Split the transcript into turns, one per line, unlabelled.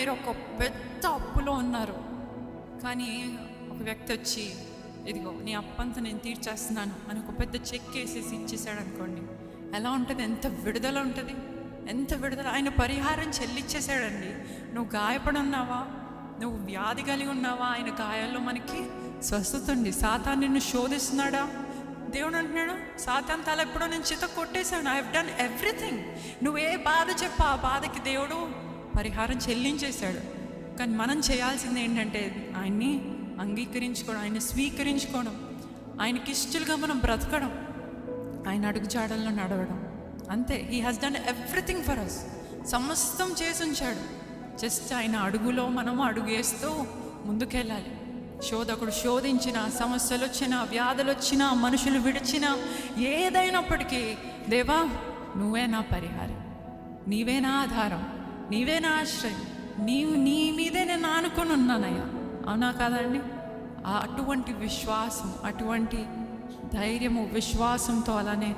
మీరు ఒక పెద్ద అప్పులో ఉన్నారు, కానీ ఒక వ్యక్తి వచ్చి ఇదిగో నీ అప్పంతా నేను తీర్చేస్తున్నాను అని ఒక పెద్ద చెక్ వేసేసి ఇచ్చేసాడు అనుకోండి, ఎలా ఉంటుంది? ఎంత విడుదల ఉంటుంది, ఎంత విడుదల! ఆయన పరిహారం చెల్లిచ్చేసాడండి. నువ్వు గాయపడి ఉన్నావా, నువ్వు వ్యాధి కలిగి ఉన్నావా, ఆయన గాయాల్లో మనకి స్వస్థత ఉంది. సాతాను నిన్ను శోధిస్తున్నాడా? దేవుడు అంటున్నాడు, సాతాను తల ఎప్పుడో నేను చిత కొట్టేశాను, ఐ హావ్ డన్ ఎవ్రీథింగ్. నువ్వు ఏ బాధ చెప్పు, ఆ బాధకి దేవుడు పరిహారం చెల్లించేశాడు. కానీ మనం చేయాల్సింది ఏంటంటే ఆయన్ని అంగీకరించుకోవడం, ఆయన స్వీకరించుకోవడం, ఆయనకి ఇష్టలుగా మనం బ్రతకడం, ఆయన అడుగుజాడల్లో నడవడం. అంతే. He has done everything for us. సమస్తం చేసి ఉంచాడు. జస్ట్ ఆయన అడుగులో మనము అడుగు వేస్తూ ముందుకెళ్ళాలి. శోధకుడు శోధించిన, సమస్యలు వచ్చినా, వ్యాధులు వచ్చినా, మనుషులు విడిచినా, ఏదైనప్పటికీ దేవా నువ్వే నా పరిహారం, నీవే నా ఆధారం, నీవే నా ఆశ్రయం, నీ మీదే నేను ఆనుకొని ఉన్నానయ్యా. అవునా కాదండి? అటువంటి విశ్వాసం, అటువంటి ధైర్యము, విశ్వాసంతో అలానే